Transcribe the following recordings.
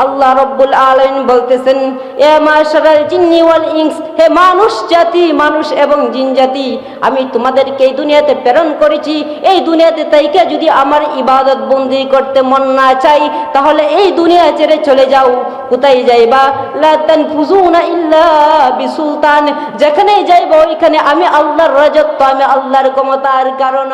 আল্লাহ রব্বুল আলামিন বলতেছেন, এ মাশারাল জিন্নি ওয়াল ইনস, হে মানুষ জাতি, মানুষ এবং জিন জাতি, আমি তোমাদেরকে এই দুনিয়াতে প্রেরণ করেছি। এই দুনিয়াতে তাইকে যদি আমার ইবাদত বন্দি করতে মন না চাই, তাহলে এই দুনিয়া ছেড়ে চলে যাও। কোথায় যাইবা? লা তানফুজুনা ইল্লা বিসুলতান, যেখানে যাইবা ওইখানে আমি আল্লাহর রাজত্ব, আমি আল্লাহর ক্ষমতার কারণ।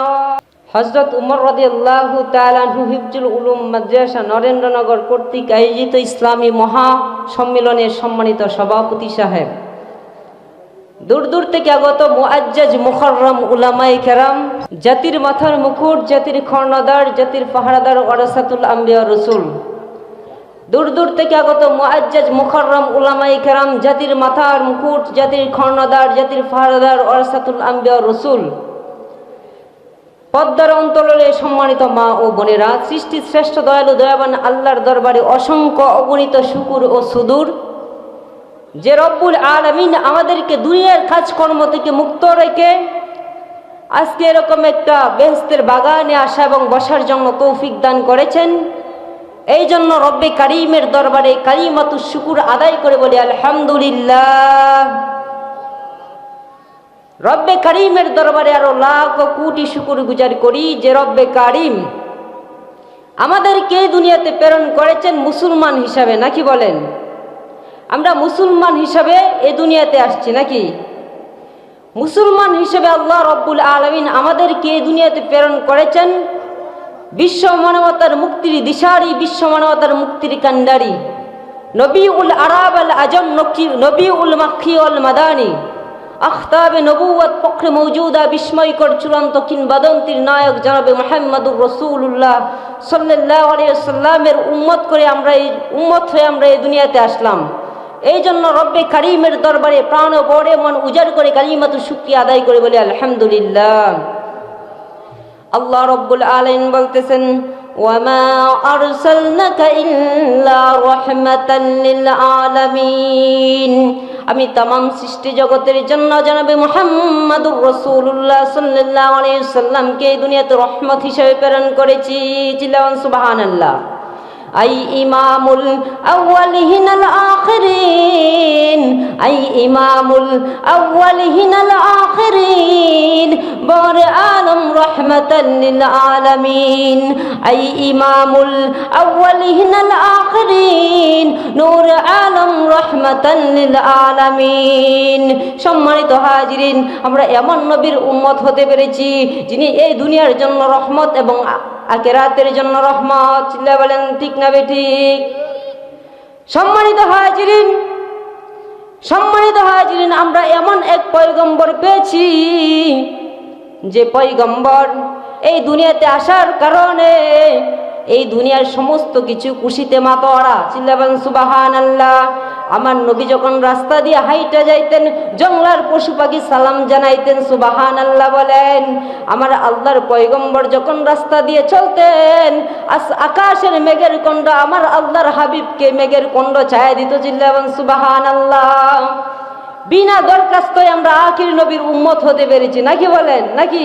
হযরত উমর রাদিয়াল্লাহু তাআলা আনহু হিফজুল উলুম মাদ্রাসা নরেন্দ্রনগর কর্তৃক আয়োজিত ইসলামী মহা সম্মেলনের সম্মানিত সভাপতি সাহেব, দূর দূর থেকে আগত মুআজ্জাজ মুখাররম উলামায়ে কেরাম, জাতির মাথার মুকুট, জাতির কর্ণধার, জাতির পাহারাদার ওয়ারাসাতুল আম্বিয়া রাসূল, দূর দূর থেকে আগত মুআজ্জাজ মুখাররম উলামায়ে কেরাম, জাতির মাথার মুকুট, জাতির কর্ণধার, জাতির পাহারাদার ওয়ারাসাতুল আম্বিয়া রাসূল, পদ্মার অন্তরালে সম্মানিত মা ও বোনেরা, সৃষ্টির শ্রেষ্ঠ দয়ালু দয়াবান আল্লাহর দরবারে অসংখ্য অগণিত শুকর ও সুদূর যে রব্বুল আলামিন আমাদেরকে দুনিয়ার কাজকর্ম থেকে মুক্ত রেখে আজকে এরকম একটা বেহেশতের বাগানে আসা এবং বসার জন্য তৌফিক দান করেছেন। এই জন্য রব্বে কারিমের দরবারে কালিমাতুশ শুকুর আদায় করে বলি আলহামদুলিল্লাহ। রব্বে কারিমের দরবারে আরো লাখ কোটি শুকুর গুজার করি যে রব্বে কারিম আমাদেরকে এই দুনিয়াতে প্রেরণ করেছেন মুসলমান হিসাবে, নাকি বলেন? আমরা মুসলমান হিসাবে এই দুনিয়াতে আসছি নাকি? মুসলমান হিসেবে আল্লাহ রব্বুল আলামিন আমাদেরকে এই দুনিয়াতে প্রেরণ করেছেন বিশ্ব মানবতার মুক্তির দিশারি, বিশ্ব মানবতার মুক্তির কান্ডারি, নবীউল আরব আল আজম, নবীউল মাক্কি ওয়াল মাদানী, আখতাবে নবুয়ত পক্ষে মৌজুদা বিস্ময়কর চূড়ান্ত কিংবদন্তির নায়ক জনাবে মুহাম্মদুর রাসূলুল্লাহ সাল্লাল্লাহু আলাইহি ওয়াসাল্লামের উম্মত করে আমরা এই উম্মত হয়ে আমরা এই দুনিয়াতে আসলাম। এই জন্য রব্বে কারিমের দরবারে প্রাণ ও বড়ে মন উজাড় করে কালিমাতুশ শুকরিয়া আদায় করে বলি আলহামদুলিল্লাহ। আল্লাহ রব্বুল আলামিন বলতেছেন, ওয়ামা আরসালনাকা ইল্লা রাহমাতাল লিল আলামিন, আমি তামাম সৃষ্টি জগতের জন্য জনাবে মুহাম্মদুর রাসূলুল্লাহ সাল্লাল্লাহু আলাইহি ওয়াসাল্লামকে এই দুনিয়াতে রহমত হিসেবে প্রেরণ করেছি। চিল্লান সুবহানাল্লাহ। আই ইমামুল আউয়ালিহিনাল আখিরিন, আই ইমামুল আউয়ালিহিনাল আখিরিন, বরে আলম রহমাতাল লিল আলামিন, আই ইমামুল আউয়ালিহিনাল আখিরিন, নূর আলম রহমাতাল লিল আলামিন। সম্মানিত হাজিরিন, আমরা এমন নবীর উম্মত হতে পেরেছি যিনি এই দুনিয়ার জন্য রহমত এবং আখিরাতের জন্য রহমত। চিল্লা বলেন ঠিক না বেঠিক? সম্মানিত হাজিরিন, সম্মানিত হাজিরিন, আমরা এমন এক পয়গম্বর পেয়েছি যে পয়গম্বর এই দুনিয়াতে আসার কারণে এই দুনিয়ার সমস্ত কিছু খুশিতে মাতোয়ারা। চিল্লা বলেন সুবহানাল্লাহ। আমার নবী যখন রাস্তা দিয়ে হাইটা যাইতেন, জঙ্গলার পশু পাখি সালাম জানাইতেন, সুবহানাল্লাহ বলেন। আমার আল্লাহর পয়গম্বর যখন রাস্তা দিয়ে চলতেন, আকাশের মেঘের কণ্ড আমার আল্লাহর হাবিবকে মেঘের কণ্ড ছায়া দিত। চিল্লা বলেন সুবহানাল্লাহ। বিনা দরখাস্তই আমরা আখির নবীর উম্মত হতে পেরেছি, নাকি বলেন? নাকি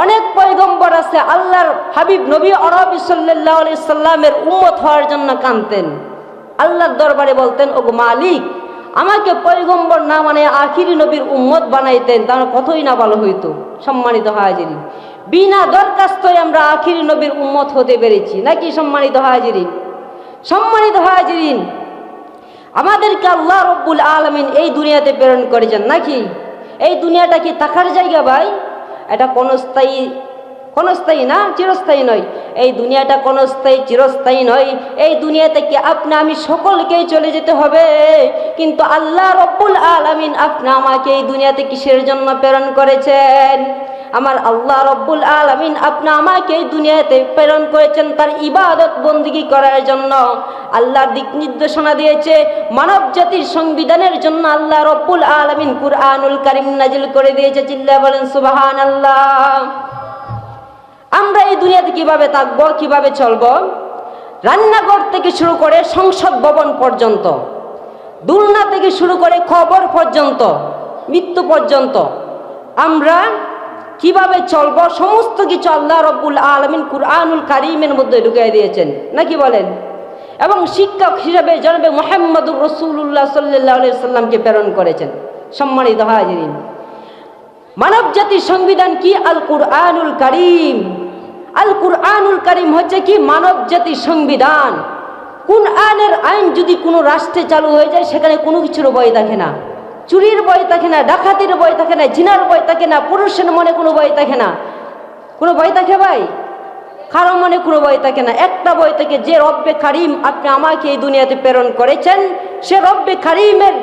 অনেক পয়গম্বর আছে আল্লাহর হাবিব নবী আরবি সাল্লাল্লাহু আলাইহি সাল্লামের উম্মত হওয়ার জন্য কাঁদতেন, আল্লাহর দরবারে বলতেন, ওগো মালিক, আমাকে পয়গম্বর না মানে আখিরি নবীর উম্মত বানাইতেন, তার কতই না ভালো হইতো। সম্মানিত হাজিরিন, বিনা দরখাস্তই আমরা আখিরি নবীর উম্মত হতে পেরেছি, নাকি? সম্মানিত হাজিরিন, সম্মানিত হাজিরিন, আমাদেরকে আল্লাহ রব্বুল আলামিন এই দুনিয়াতে প্রেরণ করেছেন, নাকি? এই দুনিয়াটা কি থাকার জায়গা ভাই? এটা ক্ষণস্থায়ী না, চিরস্থায়ী নয়। এই দুনিয়াটা ক্ষণস্থায়ী চিরস্থায়ী নয়। এই দুনিয়া থেকে আপনি আমি সকলকেই চলে যেতে হবে, কিন্তু আল্লাহ রব্বুল আলামিন আপনি আমাকে এই দুনিয়াতে কিসের জন্য প্রেরণ করেছেন? আমার আল্লাহ রব্বুল আলামিন আপনি আমাকে এই দুনিয়াতে প্রেরণ করেছেন তার ইবাদত বন্দেগী করার জন্য। আল্লাহর দিক নির্দেশনা দিয়েছে মানব জাতির সংবিধানের জন্য। আল্লাহ রব্বুল আলামিন কুরআনুল কারীম নাজিল করে দিয়েছে। চিল্লা বলেন সুবহানাল্লাহ। আমরা এই দুনিয়াতে কিভাবে থাকবো, কিভাবে চলবো? রান্নাঘর থেকে শুরু করে সংসদ ভবন পর্যন্ত, দুলনা থেকে শুরু করে কবর পর্যন্ত, মৃত্যু পর্যন্ত আমরা কিভাবে চলবো সমস্ত কিছু আল্লাহ রব্বুল আলামিন কুরআনুল কারীমের মধ্যে ঢুকিয়ে দিয়েছেন, নাকি বলেন? এবং শিক্ষক হিসেবে জনাবে মুহাম্মদুর রাসূলুল্লাহ সাল্লাল্লাহু আলাইহি সাল্লামকে প্রেরণ করেছেন। সম্মানিত হাজিরিন, মানব জাতির সংবিধান কি? আল কুরআনুল কারীম। আল কুরআনুল কারীম হচ্ছে কি? মানব জাতির সংবিধান। কুরআনের আইন যদি কোনো রাষ্ট্রে চালু হয়ে যায়, সেখানে কোনো কিছুর ভয় থাকে না। চুরির ভয় থাকে না, ডাকাতির ভয় থাকে না, জিনার ভয় থাকে না, পুরুষের মনে কোনো ভয় থাকে না। কোনো ভয় থাকে ভাই? কারো মনে কোনো ভয় থাকে না। একটা ভয় থাকে, যে রব্বে কারীম আপনি আমাকে এই দুনিয়াতে প্রেরণ করেছেন, সে রব্বে কারীমের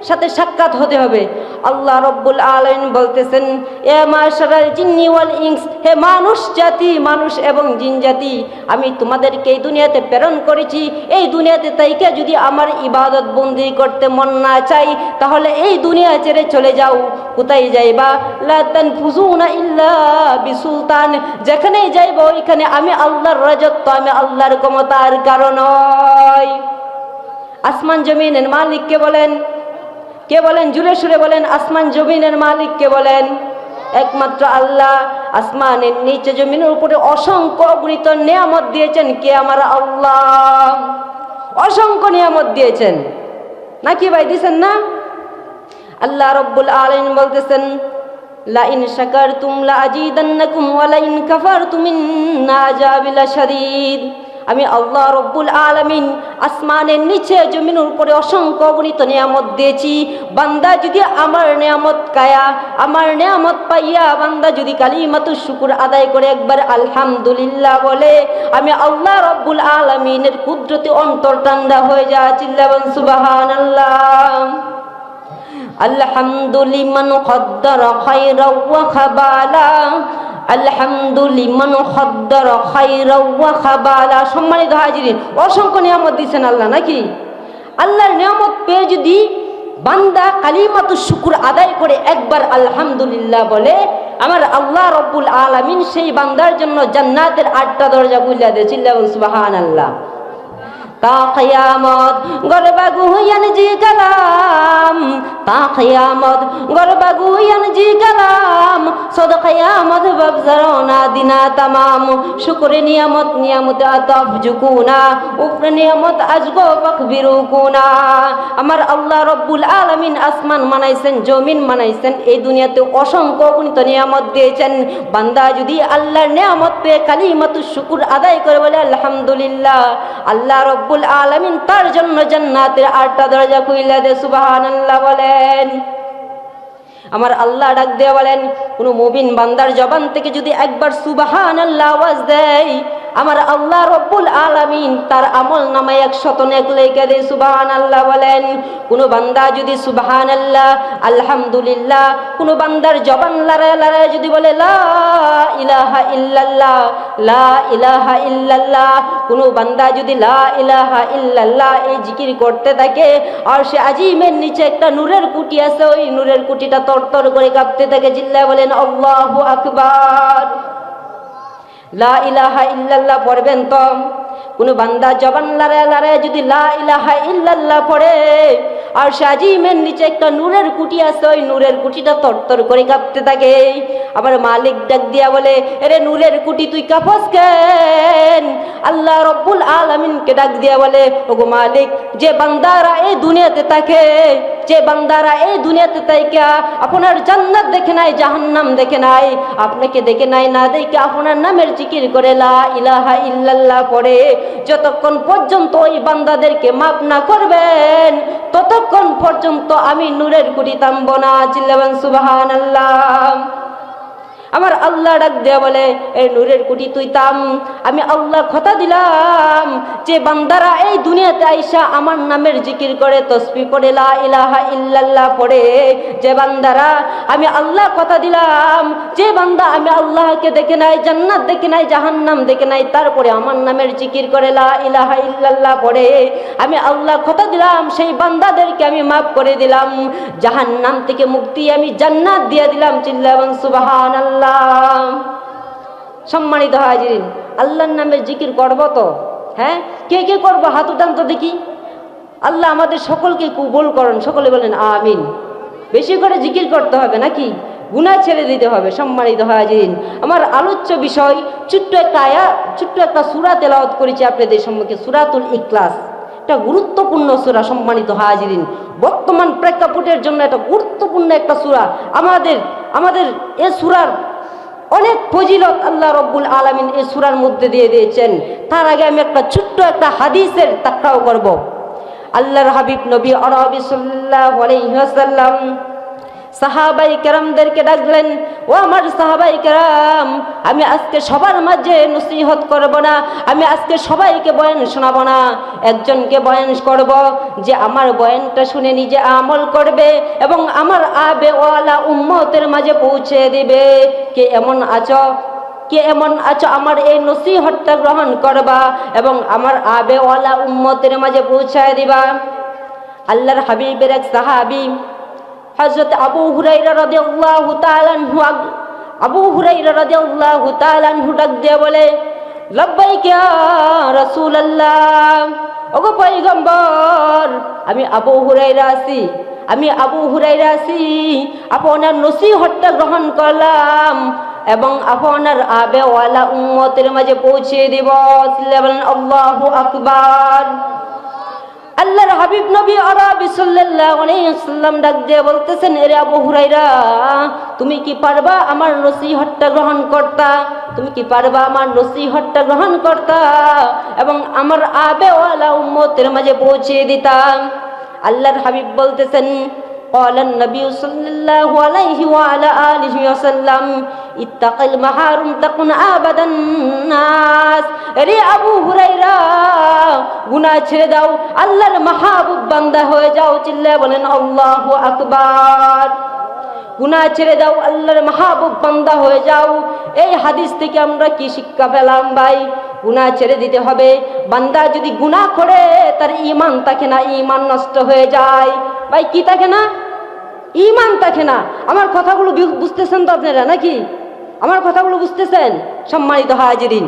সাথে সাক্ষাৎ হতে হবে। আল্লাহ রব্বুল আলামিন বলতেছেন, এ মাশারাল জিন্নি ওয়াল ইনস, হে মানুষ জাতি, মানুষ এবং জিন জাতি, আমি তোমাদেরকে এই দুনিয়াতে প্রেরণ করেছি। এই দুনিয়াতে তাইকে যদি আমার ইবাদত বন্দি করতে মন না চাই, তাহলে এই দুনিয়া ছেড়ে চলে যাও। কোথায় যাইবা? লা তানফুজুনা ইল্লা বিসুলতান। যেখানেই যাইবা ওইখানে আমি আল্লাহর রাজত্ব, আমি আল্লাহর ক্ষমতার কারণ। আসমান জমিনের মালিক কে বলেন? কে বলেন? জুড়ে সুরে বলেন, আসমান জমিনের মালিক কে বলেন? একমাত্র আল্লাহ। আসমানের নিচে জমিনের উপরে অসংখ্য অগণিত নিয়ামত দিয়েছেন কে? আমার আল্লাহ। অসংখ্য নিয়ামত দিয়েছেন নাকি ভাই? দিয়েছেন না? আল্লাহ রব্বুল আলামিন বলতেছেন, লা ইন শাকারতুম লা আযীদান্নাকুম ওয়া লা ইন কাফারতুম ইন্না আযাবি লাশাদীদ। আমি আল্লাহ রব্বুল আলামিন আসমানের নিচে জমিনের উপরে অসংখ্য অগণিত নিয়ামত দিয়েছি। বান্দা যদি আমার নিয়ামত কায়া, আমার নিয়ামত পাইয়া বান্দা যদি কালিমাতুশ শুকর আদায় করে একবার আলহামদুলিল্লাহ বলে, আমি আল্লাহ রব্বুল আলামিনের কুদরতে অন্তর ঠান্ডা হয়ে যায়। চিল্লাবেন সুবহানাল্লাহ। আলহামদুলিমান কদ্দারা খায়রা ওয়া খাবালা, আলহামদুলিমান কদ্দারা খায়রা ওয়া খাবালা। সম্মানিত হাজিরিন, অসংখ্য নিয়ামত দিয়েছেন আল্লাহ নাকি? আল্লাহর নিয়ামত পেয়ে যদি বান্দা কালিমাতুশ শুকর আদায় করে একবার আলহামদুলিল্লাহ বলে, আমার আল্লাহ রব্বুল আলামিন সেই বান্দার জন্য জান্নাতের 8টা দরজা খুলে দেয়। চিল্লাবেন সুবহানাল্লাহ। তা কিয়ামত গরবাগুয়ান জি কালাম, তা কিয়ামত গরবাগুয়ান জি কালাম, সদ কিয়ামত বাবজারনা দিনা তামাম। শুকরে নিয়ামত নিয়ামত আতাফ জুকুনা, উপরে নিয়ামত আজগো ফাকবিরুকুনা। আমার আল্লাহ রব্বুল আলামিন আসমান বানাইছেন, জমিন বানাইছেন, এই দুনিয়াতে অসংখ্য অগণিত নিয়ামত দিয়েছেন। বান্দা যদি আল্লাহর নিয়ামত পেয়ে কালিমাতুশ শুকর আদায় করে বলে আলহামদুলিল্লাহ, আল্লাহ রব্বুল আলামিন তার জন্য জান্নাতের 8টা দরজা খুলে দেয়। সুবহানাল্লাহ বলেন। আমার আল্লাহ ডাক দিয়ে বলেন, কোন মুমিন বান্দার জবান থেকে যদি একবার সুবহানাল্লাহ আওয়াজ দেয়, আমার আল্লাহ রব্বুল আলামিন তার আমল নামায় 100 নেক লিখে দেয়। সুবহানাল্লাহ বলেন। কোন বান্দা যদি সুবহানাল্লাহ আলহামদুলিল্লাহ, কোন বান্দার জবান লড়ায় লড়ায় যদি বলে লা ইলাহা ইল্লাল্লাহ, লা ইলাহা ইল্লাল্লাহ, কোন বান্দা যদি লা ইলাহা ইল্লাল্লাহ এই জিকির করতে থাকে, আর সে আজিমের নিচে একটা নূরের কুটি আছে, ওই নূরের কুটিটা তরতর করে কাঁপতে থাকে। জিল্লাহ বলেন আল্লাহু আকবার। লা ইলাহা ইল্লাল্লাহ পড়বেন তো। কোন বান্দা জবান লড়ায় লড়ায় যদি লা ইলাহা ইল্লাল্লাহ পড়ে, আর সে আজিমের নিচে একটা নূরের কুটি আছে, ওই নূরের কুটিটা তরতর করে কাঁপতে থাকে। আবার মালিক ডাক দিয়া বলে, এরে নূরের কুটি তুই কাঁপস কেন? আল্লাহ রব্বুল আলামিনকে ডাক দিয়া বলে, ওগো মালিক, যে বান্দারা এই দুনিয়াতে থাকে, যে বান্দারা এই দুনিয়াতে তাইকা আপনার জান্নাত দেখে নাই, জাহান্নাম দেখে নাই, আপনাকে দেখে নাই, না দেখে আপনার নামের জিকির করে লা ইলাহা ইল্লাল্লাহ পড়ে, যতক্ষণ পর্যন্ত ওই বান্দাদেরকে মাফ না করবেন, ততক্ষণ পর্যন্ত আমি নূরের কুটি থামব না। চিল্লাবেন সুবহানাল্লাহ। আমার আল্লাহ ডাক দেয়া বলে, এই নূরের কুটি তুই থাম। আমি আল্লাহ কথা দিলাম, যে বান্দারা এই দুনিয়াতে আইসা আমার নামের জিকির করে, তসবিহ পড়ে, লা ইলাহা ইল্লাল্লাহ পড়ে, যে বান্দারা, আমি আল্লাহ কথা দিলাম, যে বান্দা আমি আল্লাহকে দেখে নাই, জান্নাত দেখে নাই, জাহান্নাম দেখে নাই, তারপরে আমার নামের জিকির করে, লা ইলাহা ইল্লাল্লাহ পড়ে, আমি আল্লাহ কথা দিলাম সেই বান্দাদেরকে আমি মাফ করে দিলাম, জাহান্নাম থেকে মুক্তি আমি জান্নাত দিয়ে দিলাম। চিল্লাবেন সুবহানাল্লাহ। সম্মানিত হাজিরিন, আল্লাহর নামের জিকির করব তো? হ্যাঁ, কে কে করবো? হাত উঠান তো দেখি। আল্লাহ আমাদের সকলকে কবুল করেন। সকলে বলেন আমিন। বেশি করে জিকির করতে হবে নাকি? গুনাহ ছেড়ে দিতে হবে। সম্মানিত হাজিরিন, আমার আলোচ্য বিষয় ছোট্ট একটা সূরা তেলাওয়াত করেছি আপনাদের সম্মুখে, সূরাতুল ইখলাস। একটা গুরুত্বপূর্ণ সূরা। সম্মানিত হাজিরিন, বর্তমান প্রেক্ষাপটের জন্য একটা গুরুত্বপূর্ণ একটা সূরা। আমাদের এই সূরার অনেক ফজিলত আল্লাহ রব্বুল আলামিন এই সূরার মধ্যে দিয়ে দিয়েছেন। তার আগে আমি ছোট্ট একটা হাদিসের তাকরাও করব। আল্লাহর হাবিব নবী আরবি সাল্লাল্লাহু আলাইহি ওয়াসাল্লাম সাহাবাই কেরামদেরকে ডাকলেন, ও আমার সাহাবাই কেরাম, আমি আজকে সবার মাঝে নসিহত করব না, আমি আজকে সবাইকে বয়ান শোনাবো না, একজনকে বয়ান করব, যে আমার বয়ানটা শুনে নিজে আমল করবে এবং আমার আবে ওয়ালা উম্মতের মাঝে পৌঁছে দিবে। কে এমন আছো আমার এই নসিহতটা গ্রহণ করবা এবং আমার আবে ওয়ালা উম্মতের মাঝে পৌঁছায় দিবা? আল্লাহর হাবিবের এক সাহাবী হযরত আবু হুরায়রা রাদিয়াল্লাহু তাআলা আনহু ডাক দিয়ে বলে, লাব্বাইক ইয়া রাসূলুল্লাহ, ওগো পয়গম্বর, আমি আবু হুরায়রা আছি, আপনার নসিহতটা গ্রহণ করলাম এবং আপনার আবে ওয়ালা উম্মতের মাঝে পৌঁছে দিব। আল্লাহু আকবার। আল্লাহর হাবিব নবী আরবি সাল্লাল্লাহু আলাইহি ওয়াসাল্লাম ডাক দিয়ে বলতেছেন, এরে আবু হুরায়রা, তুমি কি পারবা আমার নসিহতটা গ্রহণ করতা এবং আমার আবে ওয়ালা উম্মতের মাঝে পৌঁছে দিতা? আল্লাহর হাবিব বলতেছেন, قال النبي صلى الله عليه وعلى آله وسلم اتق المحارم تكن عبد الناس। রে আবু হুরায়রা, গুনাহ ছেড়ে দাও, আল্লাহর মাহবুব বান্দা হয়ে যাও। চিল্লায়ে বলেন আল্লাহু আকবার। গুনাহ ছেড়ে দাও, আল্লাহর মাহবুব বান্দা হয়ে যাও। এই হাদিস থেকে আমরা কি শিক্ষা পেলাম ভাই? গুনাহ ছেড়ে দিতে হবে। বান্দা যদি গুনাহ করে তার ঈমান থাকে না, ঈমান নষ্ট হয়ে যায়। ভাই কি থাকে না? ঈমান থাকে না। আমার কথাগুলো বুঝতেছেন তো আপনারা নাকি? আমার কথাগুলো বুঝতেছেন? সম্মানিত হাজিরিন,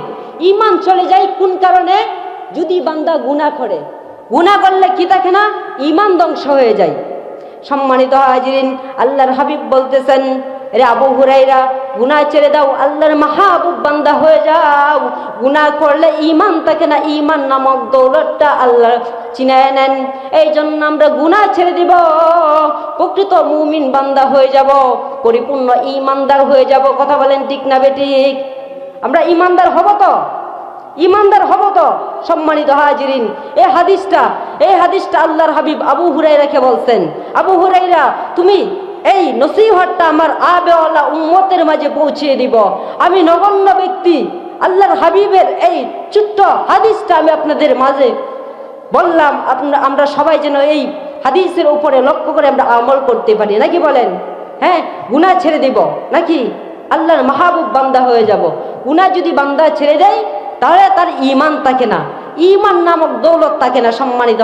ঈমান চলে যায় কোন কারণে? যদি বান্দা গুনাহ করে। গুনাহ করলে কি থাকে না? ঈমান ধ্বংস হয়ে যায়। সম্মানিত হাজিরিন, আল্লাহর হাবিব বলতেছেন, রে আবু হুরায়রা, গুনাহ ছেড়ে দাও, আল্লাহর মাহবুব বান্দা হয়ে যাও। গুনাহ করলে ঈমান থাকে না, ঈমান নামক দৌলতটা আল্লাহ চিনায় নেন। এই জন্য আমরা গুনাহ ছেড়ে দিব, প্রকৃত মুমিন বান্দা হয়ে যাব, পরিপূর্ণ ঈমানদার হয়ে যাব। কথা বলেন ঠিক না বেঠিক? আমরা ঈমানদার হব তো? সম্মানিত হাজিরিন, এই হাদিসটা আল্লাহর হাবিব আবু হুরায়রাকে বলছেন, আবু হুরায়রা, তুমি এই নসিহতটা আমার আবেওয়ালা উম্মতের মাঝে পৌঁছে দিব। আমি নগণ্য ব্যক্তি, আল্লাহর হাবিবের এই ছোট্ট হাদিসটা আমি আপনাদের মাঝে বললাম। আমরা সবাই যেন এই হাদিসের উপরে লক্ষ্য করে আমরা আমল করতে পারি, নাকি বলেন? হ্যাঁ, গুনাহ ছেড়ে দিব, নাকি আল্লাহর মাহবুব বান্দা হয়ে যাব। গুনাহ যদি বান্দা ছেড়ে দেয় তাহলে তার ঈমান থাকে না, ঈমান নামক দৌলত থাকে না। সম্মানিত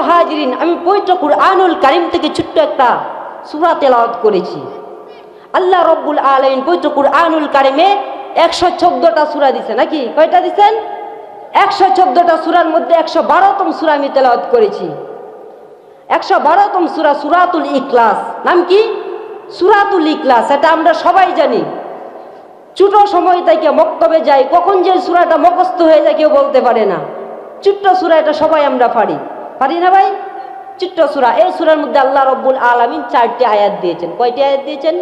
হাজিরিন, আমি পবিত্র কুরআনুল কারীম থেকে ছোট্ট একটা সূরা তেলাওয়াত করেছি। আল্লাহ রব্বুল আলামিন পবিত্র কুরআনুল কারীমে 114টা সূরা দিয়েছেন, নাকি? কয়টা দিয়েছেন? 114টা সূরার মধ্যে 112তম সূরা আমি তেলাওয়াত করেছি। 112তম সূরা সূরাতুল ইখলাস। নাম কি? সূরাতুল ইখলাস। এটা আমরা সবাই জানি। ছোট সময় থেকে মক্তবে যাই, কখন যে সূরাটা মুখস্থ হয়ে যায় কেউ বলতে পারে না। ছোট্ট সূরা, এটা সবাই আমরা পারি না ভাই? ছোট্ট সূরা। এই সূরার মধ্যে আল্লাহ রব্বুল আলামিন 4টি আয়াত দিয়েছেন। কয়টি আয়াত দিয়েছেন?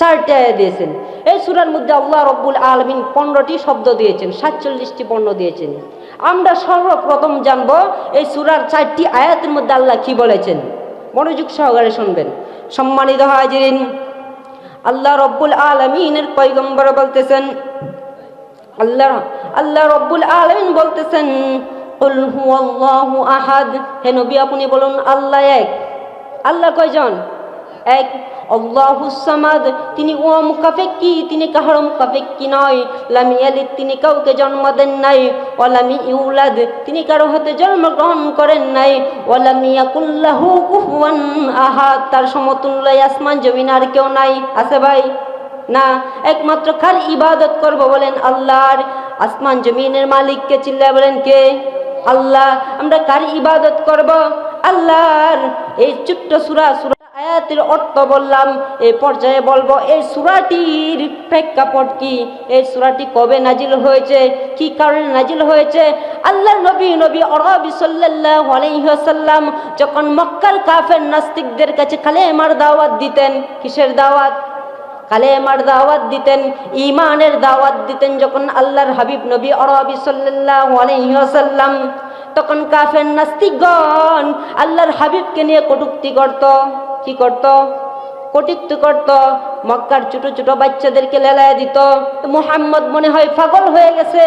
4টি আয়াত দিয়েছেন। এই সূরার মধ্যে আল্লাহ রব্বুল আলামিন 15টি শব্দ দিয়েছেন, 47টি বর্ণ দিয়েছেন। আমরা সর্বপ্রথম জানব এই সূরার 4টি আয়াতের মধ্যে আল্লাহ কি বলেছেন। মনোযোগ সহকারে শুনবেন। সম্মানিত হাজিরিন, আল্লাহ রব্বুল আলামিনের পয়গম্বর বলতেছেন, আল্লাহ রব্বুল আলামিন বলতেছেন, কুল হুয়াল্লাহু আহাদ। হে নবী, আপনি বলুন আল্লাহ এক। আল্লাহ কয়জন? এক। আল্লাহুস সামাদ, তিনি মুকাফেক্কি, তিনি কাহারও মুকাফেক্কি নয়। লাম ইয়ালিদ, তিনি কাউকে জন্ম দেন নাই। ওয়া লাম ইউলাদ, তিনি কারো হাতে জন্মগ্রহণ করেন নাই। ওয়া লাম ইয়াকুল লাহু কুফুয়ান আহাদ, তার সমতুল্য আসমান জমিন আর কেউ নাই। আছে ভাই? না। একমাত্র কার ইবাদত করব বলেন? আল্লাহর। আসমান জমিনের মালিককে। চিল্লায় বলেন কে? আল্লাহ। আমরা কার ইবাদত করব? আল্লাহর। এই ছোট্ট সূরা আয়াতের অর্থ বললাম, এই পর্যায়ে বলবো এই সূরাটির প্রেক্ষাপট কি, এই সূরাটি কবে নাজিল হয়েছে, কি কারণে নাজিল হয়েছে। আল্লাহর নবী আরবি সাল্লাল্লাহু আলাইহি ওয়াসাল্লাম যখন মক্কার কাফের নাস্তিকদের কাছে কালেমার দাওয়াত দিতেন, কিসের দাওয়াত? কালেমার দাওয়াত দিতেন, ঈমানের দাওয়াত দিতেন। যখন আল্লাহর হাবিব নবী আরবি সাল্লাল্লাহু আলাইহি ওয়াসাল্লাম, তখন কাফের নাস্তিকগণ আল্লাহর হাবিবকে নিয়ে কটূক্তি করত। কি করত? কটূক্তি করত। মক্কার ছোট ছোট বাচ্চাদেরকে লেলায় দিত। মুহাম্মদ মনে হয় পাগল হয়ে গেছে,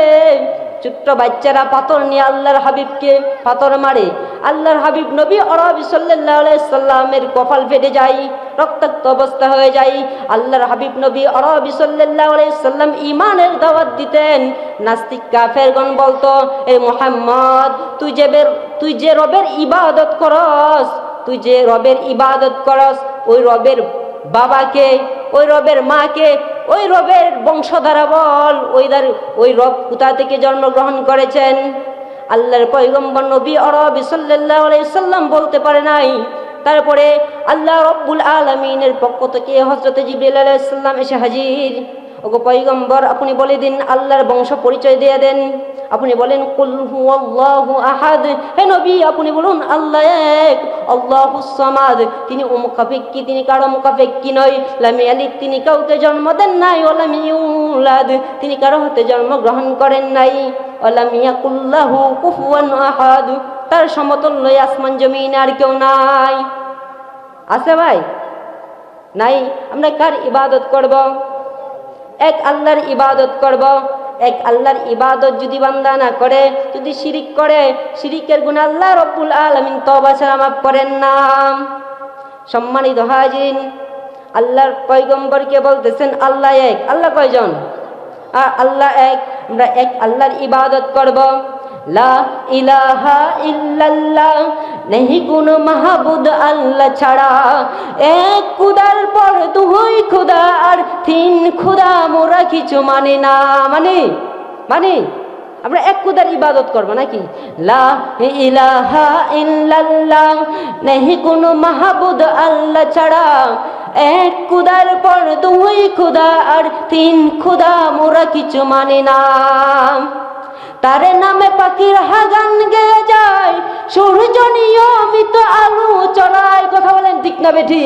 ছোট্ট বাচ্চারা পাথর নিয়ে আল্লাহর হাবিবকে পাথর মারে। আল্লাহর হাবিব নবী আরবি সাল্লাল্লাহু আলাইহি সাল্লামের কপাল ফেটে যায়, রক্তাক্ত অবস্থা হয়ে যায়। আল্লাহর হাবিব নবী আরবি সাল্লাল্লাহু আলাইহি সাল্লাম ঈমানের দাওয়াত দিতেন। নাস্তিক কাফেরগণ বলতো, এ মুহাম্মদ, তুই যে রবের ইবাদত করস, তুই যে রবের ইবাদত করস, ওই রবের বাবাকে, ওই রবের মাকে, ওই রবের বংশধারা বল, ওই রব কোথা থেকে জন্মগ্রহণ করেছেন। আল্লাহর পয়গম্বর নবী আরবি সাল্লাল্লাহু আলাইহি সাল্লাম বলতে পারে নাই। তারপরে আল্লাহ রব্বুল আলামিনের পক্ষ থেকে হযরত জিবরিল আলাইহিস সালাম এসে হাজির। ওগো পয়গম্বর, আপনি বলে দিন, আল্লাহর বংশ পরিচয় দিয়ে দেন। আপনি বলেন কুল হুয়াল্লাহু আহাদ। হে নবী, আপনি বলুন আল্লাহ এক, আল্লাহুস সামাদ। তিনি মুকাফিক্কি, তিনি কারো মুকাফিক্কি নয়। লাম ইয়ালিদ, তিনি কাউকে জন্ম দেন নাই। ওয়ালাম ইউলাদ, তিনি কারো হতে জন্ম গ্রহণ করেন নাই। ওয়ালাম ইয়াকুল্লাহু কুফুয়ান আহাদ, তার সমতুল্য আসমান জমিন আর কেউ নাই। আছে ভাই? নাই। আমরা কার ইবাদত করব? এক আল্লাহর ইবাদত করব। এক আল্লাহর ইবাদত যদি বান্দা না করে, যদি শিরিক করে, শিরিকের গুনাহ আল্লাহ রব্বুল আলামিন তওবা ছাড়া মাফ করেন না। সম্মানিত হাজিরিন, আল্লাহর পয়গম্বরকে বলতেছেন আল্লাহ এক। আল্লাহ কয়জন? আর আল্লাহ এক। আমরা এক আল্লাহর ইবাদত করব। লা ইলাহা ইল্লাল্লাহ, নেহি কোনো মাহবুদ আল্লাহ ছাড়া। এক খুদার পর দুই খুদা, আর তিন খুদা মোরা কিছু মানে না। মানে আমরা এক খুদার ইবাদত করব নাকি? লা ইলাহা ইল্লাল্লাহ, নেহি কোনো মাহবুদ আল্লাহ ছাড়া। এক খুদার পর দুই খুদা, আর তিন খুদা মোরা কিছু মানে না। তারে নামে পাখির হাগান গেয়ে যায়, সূর্য নিয়মিত আলো চড়ায়। কথা বলেন ঠিক না বেঠি?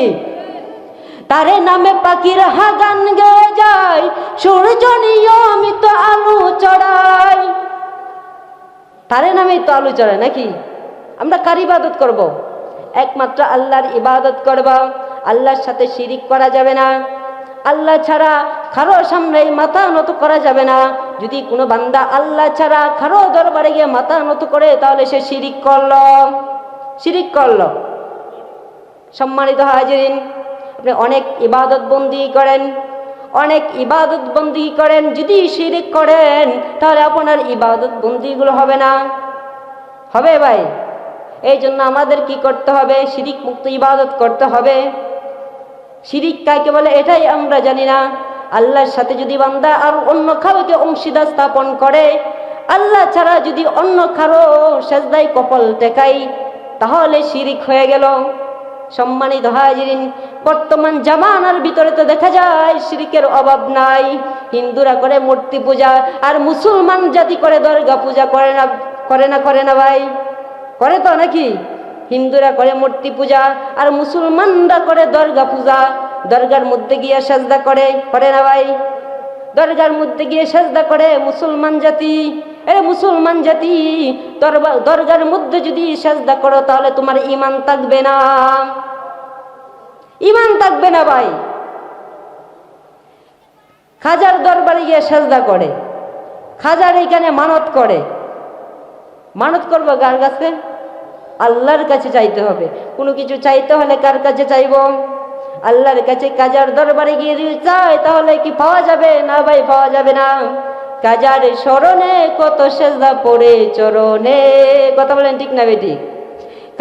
তারে নামে পাখির হাগান গেয়ে যায়, সূর্য নিয়মিত আলো চড়ায়। তারে নামে তো আলো চড়ায় নাকি? আমরা কার ইবাদত করব? একমাত্র আল্লাহর ইবাদত করব। আল্লাহর সাথে শিরিক করা যাবে না। আল্লাহ ছাড়া কারো সামনে মাথা নত করা যাবে না। যদি কোনো বান্দা আল্লাহ ছাড়া কারো দরবারে গিয়ে মাথা নত করে, তাহলে সে শিরিক করলো। সম্মানিত হাজিরিন, আপনি অনেক ইবাদত বন্দি করেন, যদি শিরিক করেন, তাহলে আপনার ইবাদত বন্দিগুলো হবে না। হবে ভাই? এই জন্য আমাদের কি করতে হবে? শিরিক মুক্ত ইবাদত করতে হবে। শিরিক কাকে বলে এটাই আমরা জানি না। আল্লাহর সাথে যদি বান্দা আর অন্য কাউকে অংশীদার স্থাপন করে, আল্লাহ ছাড়া যদি অন্য কারো সেজদায় কপাল টেকাই, তাহলে শিরিক হয়ে গেল। সম্মানিত হাজিরিন, বর্তমান জামানার ভিতরে তো দেখা যায় শিরিকের অভাব নাই। হিন্দুরা করে মূর্তি পূজা, আর মুসলমান জাতি করে দরগা পূজা। করে না ভাই? করে তো নাকি? হিন্দুরা করে মূর্তি পূজা, আর মুসলমানরা করে দরগা পূজা। দরগার মধ্যে গিয়ে সাজদা করে না ভাই? দরগার মধ্যে গিয়ে সাজদা করে মুসলমান জাতি। মুসলমান জাতি, দরগার মধ্যে যদি সাজদা করো, তাহলে তোমার ঈমান থাকবে না। ঈমান থাকবে না ভাই। খাজার দরবারে গিয়ে সাজদা করে, খাজার এখানে মানত করবো কার কাছে? আল্লাহর কাছে চাইতে হবে। কোনো কিছু চাইতে হলে কার কাছে চাইব? আল্লাহর কাছে। কাজার দরবারে গিয়ে যদি চাই, তাহলে কি পাওয়া যাবে? না ভাই, পাওয়া যাবে না। কাজার স্মরণে কত সেজদা পড়ে চরণে। কথা বলেন ঠিক না বেটি?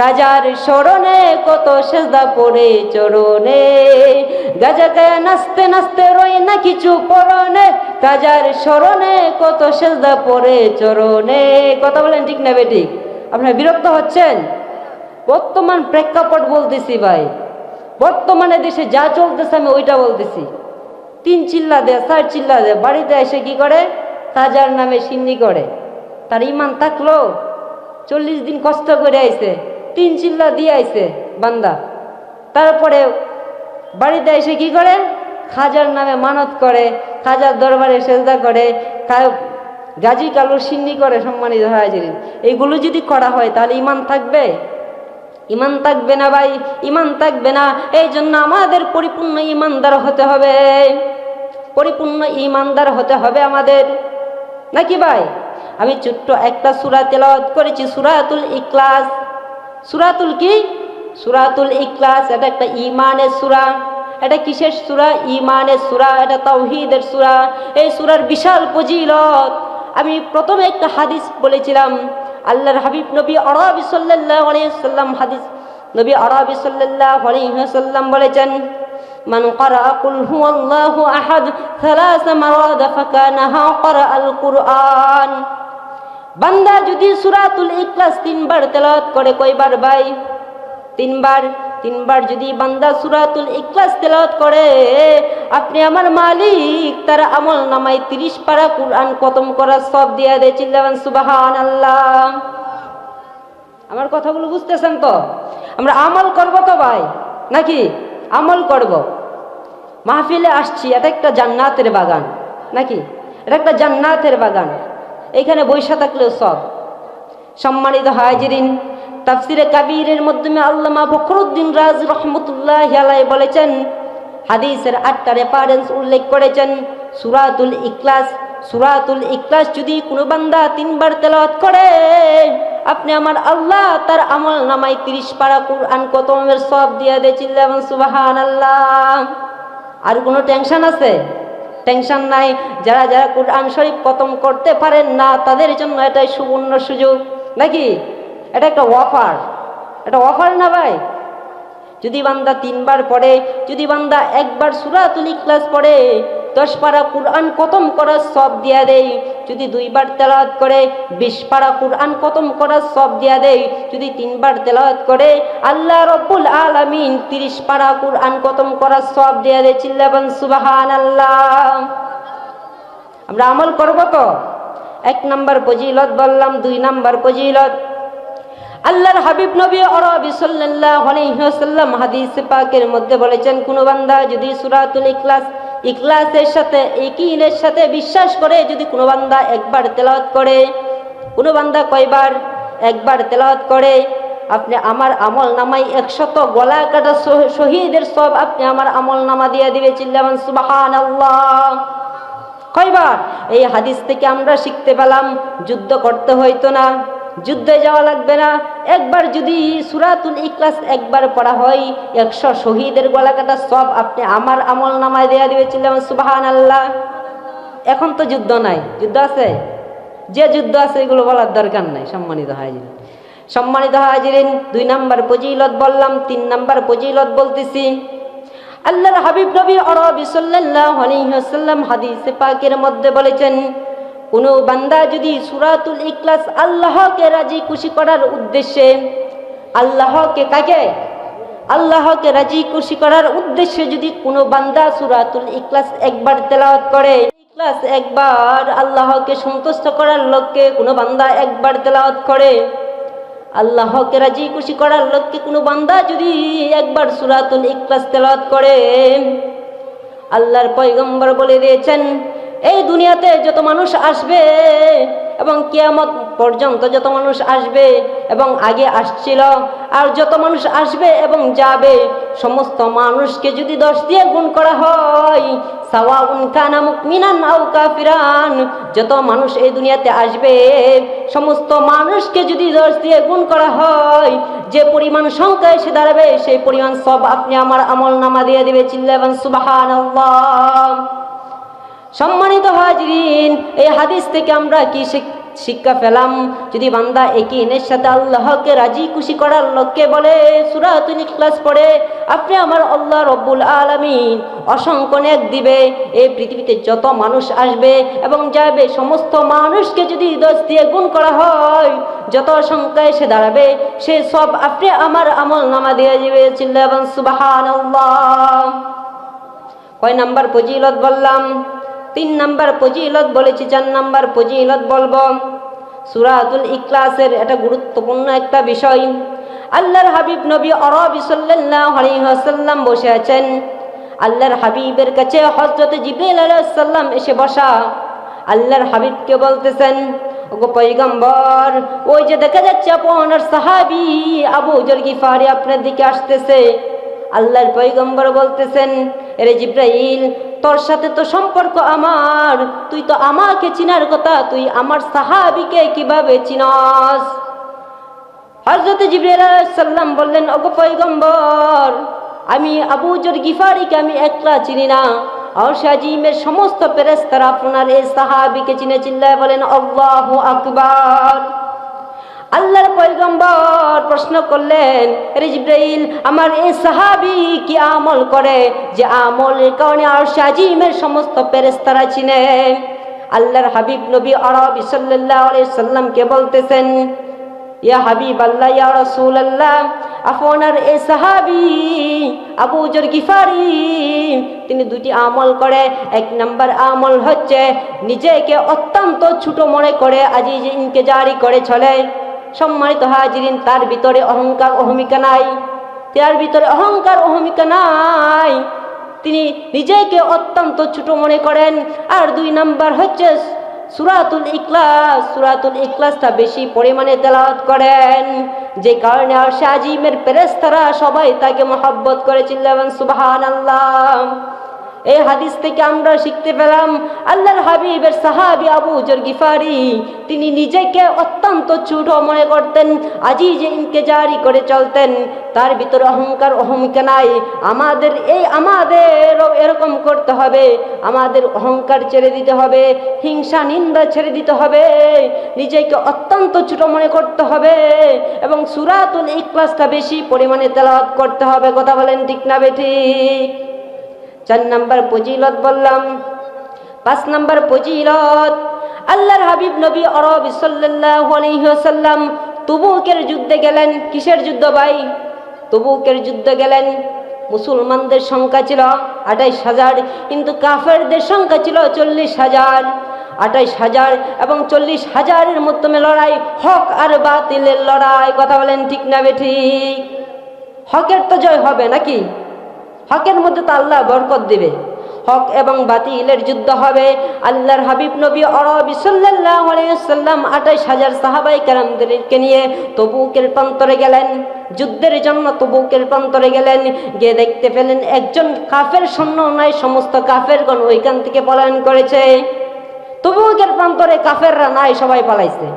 কাজার স্মরণে কত সেজদা পড়ে চরণে। গাজা গায়া নাচতে নাচতে রই না কিছু পরনে। কাজার স্মরণে কত সেজদা পড়ে চরণে। কথা বলেন ঠিক না বেটি? আপনারা বিরক্ত হচ্ছেন? বর্তমান প্রেক্ষাপট বলতেছি ভাই। বর্তমানে দেশে যা চলতেছে আমি ওইটা বলতেছি। 3 চিল্লা দেয়, 4 চিল্লা দেয়, বাড়িতে এসে কি করে? খাজার নামে সিন্নি করে। তার ইমান থাকলো? 40 দিন কষ্ট করে আইছে, 3 চিল্লা দিয়ে আইছে বান্দা, তারপরে বাড়িতে এসে কি করে? খাজার নামে মানত করে, খাজার দরবারে সেজদা করে, গাজী কালুর সিন্নি করে। সম্মানিত হাজির, এইগুলো যদি করা হয় তাহলে ইমান থাকবে? ইমান থাকবে না ভাই, ইমান থাকবে না। এই জন্য আমাদের পরিপূর্ণ ইমানদার হতে হবে, পরিপূর্ণ ইমানদার হতে হবে আমাদের, নাকি ভাই? আমি ছোট্ট একটা সূরা তেলাওয়াত করেছি, সূরাতুল ইখলাস। সূরাতুল কি? সূরাতুল ইখলাস। এটা একটা ঈমানের সূরা। এটা কিসের সূরা? ঈমানের সূরা। এটা তাওহীদের সূরা। এই সূরার বিশাল ফজিলত। আমি প্রথমে একটা হাদিস বলেছিলাম, আল্লাহর হাবিব নবী আরবি সাল্লাল্লাহু আলাইহি ওয়াসাল্লাম, হাদিস নবী আরবি সাল্লাল্লাহু আলাইহি ওয়াসাল্লাম বলেছেন, মান ক্বারা কুল হুয়াল্লাহু আহাদ 3 মারাত ফাকানাহা ক্বারাআল কুরআন। বান্দা যদি সূরাতুল ইখলাস 3 বার তেলাওয়াত করে, কয়বার ভাই? 3 বার। 3 বার যদি বান্দা সূরাতুল ইখলাস তেলাওয়াত করে, আপনি আমার মালিক তার আমল নামায় 30 পারা কুরআন খতম করার সওয়াব দিয়ে দেয়। চিল্লাবেন সুবহানাল্লাহ। আমার কথাগুলো বুঝতেছেন তো? আমরা আমল করব তো ভাই, নাকি? আমল করব। মাহফিলে আসছি, এটা একটা জান্নাতের বাগান, নাকি? এটা একটা জান্নাতের বাগান, এখানে বৈশা থাকলেও সব। সম্মানিত হাজিরিন, তাফসিরে কাবীরের মাধ্যমে আল্লামা ফখরুদ্দীন রাজি রহমতুল্লাহি আলাইহি বলেছেন, হাদিসের 8টা রেফারেন্স উল্লেখ করেছেন। সূরাতুল ইখলাস, সূরাতুল ইখলাস যদি কোনো বান্দা 3 বার তেলাওয়াত করে, আপনি আমার আল্লাহ তার আমল নামায় 30 পারা কুরআন খতমের সওয়াব দিয়ে দেয়। চিল্লাবেন সুবহানাল্লাহ। আর কোনো টেনশন আছে? টেনশন নাই। যারা যারা কুরআন শরীফ খতম করতে পারেন না, তাদের জন্য এটাই সুবর্ণ সুযোগ, নাকি? এটা একটা অফার, এটা অফার না ভাই? যদি বান্দা 3 বার পড়ে, যদি বান্দা 1 বার সূরাতুল ইখলাস পড়ে, 10 পারা কুরআন খতম করার সওয়াব দিয়া দেয়। যদি 2 বার তেলাওয়াত করে, 20 পারা কুরআন খতম করার সওয়াব দিয়া দেয়। যদি 3 বার তেলাওয়াত করে, আল্লাহ রাব্বুল আলামিন 30 পারা কুরআন খতম করার সওয়াব দিয়া দেয়। চিল্লাবেন সুবহানাল্লাহ। আমরা আমল করব তো? 1 নাম্বার ফজিলত বললাম। 2 নাম্বার ফজিলত, আল্লাহর হাবিব নবী আরবি সাল্লাল্লাহু আলাইহি ওয়াসাল্লাম হাদিস পাকের মধ্যে বলেছেন, কোন বান্দা যদি সূরাতুল ইখলাস, ইখলাসের সাথে, ইয়াকিনের সাথে বিশ্বাস করে, যদি কোনো বান্দা 1 বার তেলাওয়াত করে, কোনো বান্দা কয়বার? 1 বার তেলাওয়াত করে, আপনি আমার আমল নামায় 100 গলা কাটা শহীদের সওয়াব আপনি আমার আমল নামা দিয়ে দিবে। চিল্লাবেন সুবহানাল্লাহ। কয়বার? এই হাদিস থেকে আমরা শিখতে পেলাম যুদ্ধ করতে হইতো না, যুদ্ধে যাওয়া লাগবে না। 1 বার যদি সূরাতুল ইখলাস 1 বার পড়া হয়, 100 শহীদের গলা কাটা সওয়াব আপনি আমার আমল নামায় দেয়া দিবে। চিল্লাবেন সুবহানাল্লাহ। এখন তো যুদ্ধ নাই, যুদ্ধ আছে? যে যুদ্ধ আছে এগুলো বলার দরকার নাই। সম্মানিত হাজিরিন, সম্মানিত হাজিরিন, 2 নাম্বার ফজিলত বললাম। 3 নাম্বার ফজিলত বলতেছি, আল্লাহর হাবিব নবী আরবি সাল্লাল্লাহু আলাইহি ওয়াসাল্লাম হাদিসে পাকের মধ্যে বলেছেন, কোন বান্দা যদি সূরাতুল ইখলাস আল্লাহকে রাজি খুশি করার উদ্দেশ্যে, আল্লাহকে, কাকে? আল্লাহকে রাজি খুশি করার উদ্দেশ্যে যদি কোনো বান্দা সূরাতুল ইখলাস 1 বার তেলাওয়াত করে, ইখলাস 1 বার আল্লাহকে সন্তুষ্ট করার লক্ষ্যে কোনো বান্দা 1 বার তেলাওয়াত করে, আল্লাহকে রাজি খুশি করার লক্ষ্যে কোনো বান্দা যদি 1 বার সূরাতুল ইখলাস তেলাওয়াত করে, আল্লাহর পয়গম্বর বলে দিয়েছেন, এই দুনিয়াতে যত মানুষ আসবে এবং কিয়ামত পর্যন্ত যত মানুষ আসবে এবং আগে আসছিল আর যত মানুষ আসবে এবং যাবে, সমস্ত মানুষকে যদি 10 দিয়ে গুণ করা হয়, সাওয়াউন কানা মুমিনান আও কাফিরান, যত মানুষ এই দুনিয়াতে আসবে সমস্ত মানুষকে যদি 10 দিয়ে গুণ করা হয়, যে পরিমাণ সংখ্যা এসে দাঁড়াবে সেই পরিমাণ সব আপনি আমার আমল নামা দিয়ে দিবে। চিল্লাবেন সুবহানাল্লাহ। সম্মানিত হাজিরিন, এই হাদিস থেকে আমরা কি শিক্ষা পেলাম, যদি বান্দা একিনের সাথে আল্লাহকে রাজি খুশি করার লক্ষ্যে বলে সূরাতুল ইখলাস পড়ে, আপনি আমার আল্লাহ রব্বুল আলামিন অসংখ্য নেক দিবে। এই পৃথিবীতে যত মানুষ আসবে এবং যাবে, সমস্ত মানুষকে যদি 10 দিয়ে গুণ করা হয়, যত সংখ্যায় এসে দাঁড়াবে, সে সব আপনি আমার আমল নামা দিয়ে দিবে। চিল্লাবেন সুবহানাল্লাহ। কয় নাম্বার ফজিলত বললাম? 3 নাম্বার ফজিলত বলেছি। 4 নাম্বার ফজিলত বলবো। সূরাতুল ইখলাসের এটা গুরুত্বপূর্ণ একটা বিষয়। আল্লাহর হাবিব নবী আরবি সাল্লাল্লাহু আলাইহি ওয়াসাল্লাম বসে আছেন। আল্লাহর হাবিবের কাছে হযরত জিবরিল আলাইহিস সালাম এসে বসা। আল্লাহর হাবিবকে বলতেছেন, ওগো পয়গম্বর, ওই যে দেখা যাচ্ছে আপনার সাহাবী আবু যর গিফারি আপনার দিকে আসতেছে। আল্লাহর পয়গম্বর বলতেছেন, এরে জিবরাইল, তোর সাথে তো সম্পর্ক আমার, তুই তো আমাকে চিনার কথা, তুই আমার সাহাবীকে কিভাবে চিনস? হযরত জিবরাইল আলাইহিস সালাম বললেন, ওগো পয়গম্বর, আমি আবু যর গিফারিকে আমি একলা চিনি না, আরশ আজিমের সমস্ত ফেরেশতারা আপনার এই সাহাবীকে চিনে। চিল্লায় বলেন আল্লাহু আকবার। আল্লাহর পয়গম্বর প্রশ্ন করলেন, রে জিবরাইল, আমার এই সাহাবী কি আমল করে যে আমলের কারণে আরশ আজিমের সমস্ত ফেরেশতারা চিনে? আল্লাহর হাবিব নবী আরবি সাল্লাল্লাহু আলাইহি সাল্লামকে বলতেছেন, ইয়া হাবিব আল্লাহ, ইয়া রাসূলুল্লাহ, আপনার এই সাহাবী আবু যর গিফারি তিনি 2টি আমল করে। 1 নাম্বার আমল হচ্ছে নিজেকে অত্যন্ত ছোট মনে করে আজিজ ইনকিজারি করে চলে। সম্মানিত হাজিরিন, তার ভিতরে অহংকার অহমিকা নাই, তার ভিতরে অহংকার অহমিকা নাই, তিনি নিজেকে অত্যন্ত ছোট মনে করেন। আর 2 নাম্বার হচ্ছে সূরাতুল ইখলাস। সূরাতুল ইখলাসটা বেশি পরিমাণে তেলাওয়াত করেন, যে কারণে আরশ আজিমের ফেরেশতারা সবাই তাকে মহব্বত করে। চিল্লাবেন সুবহানাল্লাহ। এই হাদিস থেকে আমরা শিখতে পেলাম, আল্লাহর হাবিবের সাহাবী আবু যর গিফারি তিনি নিজেকে অত্যন্ত ছোট মনে করতেন, আজিজে ইনকিজারি করে চলতেন, তার ভিতরে অহংকার অহমিকা নাই। আমাদেরও এরকম করতে হবে। আমাদের অহংকার ছেড়ে দিতে হবে, হিংসা নিন্দা ছেড়ে দিতে হবে, নিজেকে অত্যন্ত ছোট মনে করতে হবে এবং সূরাতুল ইখলাসটা বেশি পরিমাণে তেলাওয়াত করতে হবে। কথা বলেন ঠিক না বেঠিক? 4 নাম্বার ফজিলত বললাম। 5 নাম্বার ফজিলত, আল্লাহর হাবিব নবী আরবি সাল্লাল্লাহু আলাইহি ওয়াসাল্লাম তবুকের যুদ্ধে গেলেন। কিসের যুদ্ধ ভাই? তবুকের যুদ্ধে গেলেন। মুসলমানদের সংখ্যা ছিল 28,000, কিন্তু কাফেরদের সংখ্যা ছিল 40,000। 28,000 এবং 40,000-এর মধ্যে লড়াই, হক আর বাতিলের লড়াই। কথা বলেন ঠিক না বেঠিক? হকের তো জয় হবে নাকি? হকের মধ্যে তো আল্লাহ বরকত দিবে। হক এবং বাতিলের যুদ্ধ হবে। আল্লাহর হাবিব নবী আরবি সাল্লাল্লাহু আলাইহি ওয়াসাল্লাম 28,000 সাহাবায়ে কেরামদেরকে নিয়ে তবুকের প্রান্তরে গেলেন, যুদ্ধের জন্য তবুকের প্রান্তরে গেলেন। গিয়ে দেখতে পেলেন একজন কাফের সৈন্য নাই, সমস্ত কাফেরগণ ওইখান থেকে পলায়ন করেছে। তবুকের প্রান্তরে কাফেররা নাই, সবাই পালাইছে।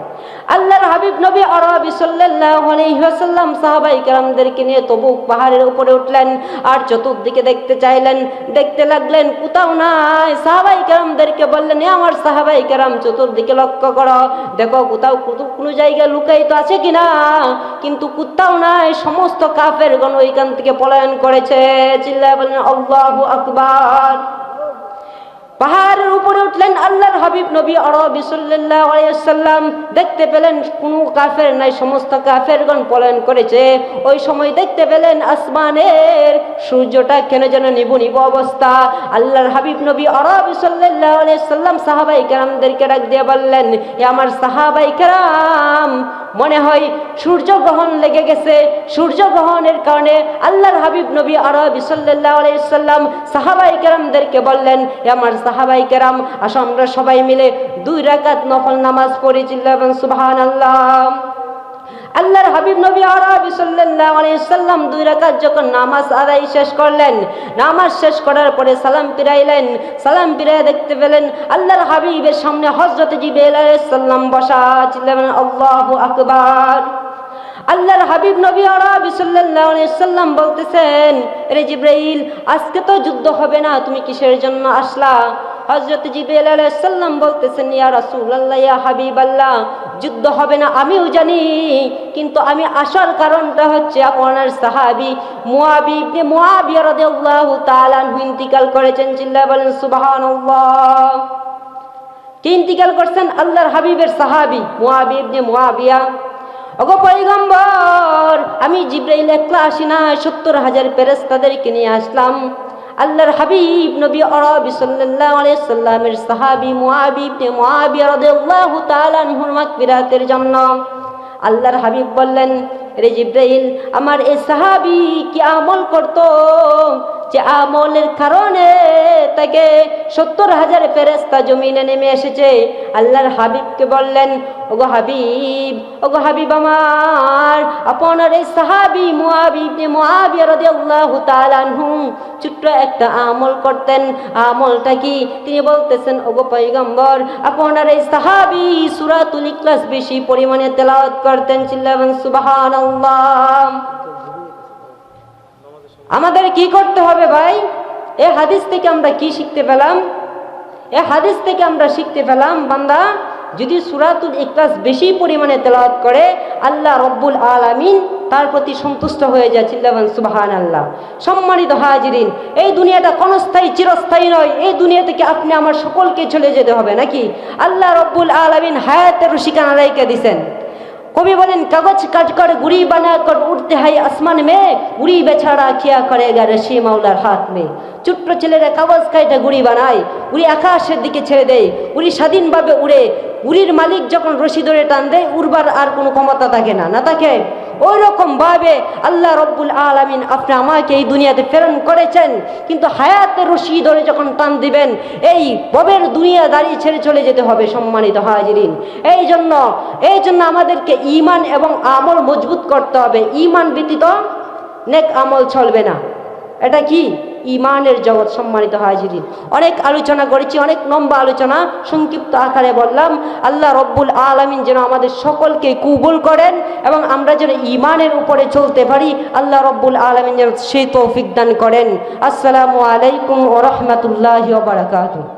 আল্লাহর হাবিব নবী আরবি সাল্লাল্লাহু আলাইহি ওয়াসাল্লাম সাহাবায়ে কেরামদেরকে নিয়ে তবুক পাহাড়ের উপরে উঠলেন আর চতুর্দিকে দেখতে চাইলেন, দেখতে লাগলেন, কোথাও নাই। সাহাবায়ে কেরামদেরকে বললেন, এ আমার সাহাবায়ে কেরাম, চতুর্দিকে লক্ষ্য করো, দেখো কোথাও কোনো জায়গায় লুকায়িত আছে কিনা, কিন্তু কোথাও নাই। সমস্ত কাফেরগণ ওইখান থেকে পলায়ন করেছে। চিল্লায়ে বলেন আল্লাহু আকবার। পাহাড়ের উপরে উঠলেন আল্লাহর হাবিব নবী আরবি সাল্লাল্লাহু আলাইহি ওয়াসাল্লাম, দেখতে পেলেন কোনো কাফের নাই, সমস্ত কাফেরগণ পলায়ন করেছে। ওই সময় দেখতে পেলেন আসমানের সূর্যটা কেন যেন নিভু নিভু অবস্থা। আল্লাহর হাবিব নবী আরবি সাল্লাল্লাহু আলাইহি ওয়াসাল্লাম সাহাবায়ে কেরামদেরকে ডাক দিয়ে বললেন, এ আমার সাহাবায়ে কেরাম, মনে হয় সূর্যগ্রহণ লেগে গেছে। সূর্যগ্রহণের কারণে আল্লাহর হাবিব নবী আরবি সাল্লাল্লাহু আলাইহি ওয়াসাল্লাম সাহাবায়ে কেরামদেরকে বললেন, এ আমার সাহাবায়ে কেরাম, আসো আমরা সবাই মিলে 2 রাকাত নফল নামাজ পড়ি। চিল্লাবেন সুবহানাল্লাহ। আল্লাহর হাবিব নবী আরবি সাল্লাল্লাহু আলাইহি ওয়াসাল্লাম 2 রাকাত যখন নামাজ আদায় শেষ করলেন, নামাজ শেষ করার পরে সালাম ফিরাইলেন। সালাম ফিরাইয়া দেখতে পেলেন আল্লাহর হাবিবের সামনে হযরত জিবরাইল আলাইহিস সালাম বসা। চিল্লাবেন আল্লাহু আকবার। আল্লাহর হাবিব নবী আরবি সাল্লাল্লাহু আলাইহি ওয়াসাল্লাম বলতেছেন, রে জিবরাইল, আজকে তো যুদ্ধ হবে না, তুমি কিসের জন্য আসলা? হযরত জিবরাইল আলাইহিস সালাম বলতেছেন, ইয়া রাসূলুল্লাহ, ইয়া হাবিবাল্লাহ, যুদ্ধ হবে না আমিও জানি, কিন্তু আমি আসার কারণটা হচ্ছে আপনার সাহাবী মুআবি ইবনে মুআবিয়া রাদিয়াল্লাহু তাআলা আনহু ইন্তিকাল করেছেন। চিল্লায়ে বলেন সুবহানাল্লাহ। কে ইন্তিকাল করছেন? আল্লাহর হাবিবের সাহাবী মুআবি ইবনে মুআবিয়া। ওগো পয়গম্বর, আমি জিবরাইল একলা আসি না, 70,000 ফেরেশতাদেরকে নিয়ে আসলাম। আল্লাহর হাবিব নবী আরবি সাল্লাল্লাহু আলাইহি সাল্লামের সাহাবী মুআবি ইবনে মুআবিয়া রাদিয়াল্লাহু তাআলা আনহুর মাগফিরাতের জন্য আল্লাহর হাবিব বললেন, রে জিবরাইল, আমার এই সাহাবী কি আমল করত যে আমলের কারণে তাকে 70,000 ফেরেশতা জমিনে নেমে এসেছে। আল্লাহর হাবিবকে বললেন, ওগো হাবিব আমার, আপনার এই সাহাবী মুআবি ইবনে মুআবিয়া রাদিয়াল্লাহু তাআলা আনহু ছোট্ট একটা আমল করতেন। আমলটা কি? তিনি বলতেছেন, ওগো পয়গম্বর, আপনার এই সাহাবী সূরাতুল ইখলাস বেশি পরিমাণে তেলাওয়াত করতেন। চিল্লাবেন সুবহানাল্লাহ। আমাদের কি করতে হবে ভাই? এই হাদিস থেকে আমরা কি শিখতে পেলাম? এই হাদিস থেকে আমরা শিখতে পেলাম, বান্দা যদি সূরাতুল ইখলাস বেশি পরিমাণে তেলাওয়াত করে, আল্লাহ রব্বুল আলামিন তার প্রতি সন্তুষ্ট হয়ে যায়। চিল্লাবেন সুবহানাল্লাহ। সম্মানিত হাজিরিন, এই দুনিয়াটা ক্ষণস্থায়ী চিরস্থায়ী নয়। এই দুনিয়া থেকে আপনি আমার সকলকে চলে যেতে হবে নাকি? আল্লাহ রব্বুল আলামিন হায়াতের ঠিকানা রেখে দিয়েছেন। কবি বলেন, কাগজ কাট কর গুড়ি বানা কর উঠতে হয় আসমান মে, গুড়ি বেছাড়া কিয়া করেগা রশি মাওলার হাত মে। ছোট্ট ছেলেরা কাগজ কাইটা গুড়ি বানায়, উড়ি আকাশের দিকে ছেড়ে দেয়, উড়ি স্বাধীনভাবে উড়ে। উড়ির মালিক যখন রশি ধরে টান দেয়, উড়বার আর কোনো ক্ষমতা থাকে না, না থাকে? ওই রকম ভাবে আল্লাহ রব্বুল আলামিন আপনি আমাকে এই দুনিয়াতে প্রেরণ করেছেন, কিন্তু হায়াতের রশি ধরে যখন টান দিবেন, এই ববের দুনিয়া দাঁড়িয়ে ছেড়ে চলে যেতে হবে। সম্মানিত হাজিরিন, এই জন্য আমাদেরকে ঈমান এবং আমল মজবুত করতে হবে। ঈমান ব্যতীত নেক আমল চলবে না। এটা কি? ঈমানের জগৎ। সম্মানিত হাজিরিন, অনেক আলোচনা করেছি, অনেক লম্বা আলোচনা, সংক্ষিপ্ত আকারে বললাম। আল্লাহ রব্বুল আলামিন যেন আমাদের সকলকে কবুল করেন এবং আমরা যেন ঈমানের উপরে চলতে পারি, আল্লাহ রব্বুল আলামিন যেন সেই তৌফিক দান করেন। আসসালামু আলাইকুম ওয়া রাহমাতুল্লাহি ওয়া বারাকাতুহু।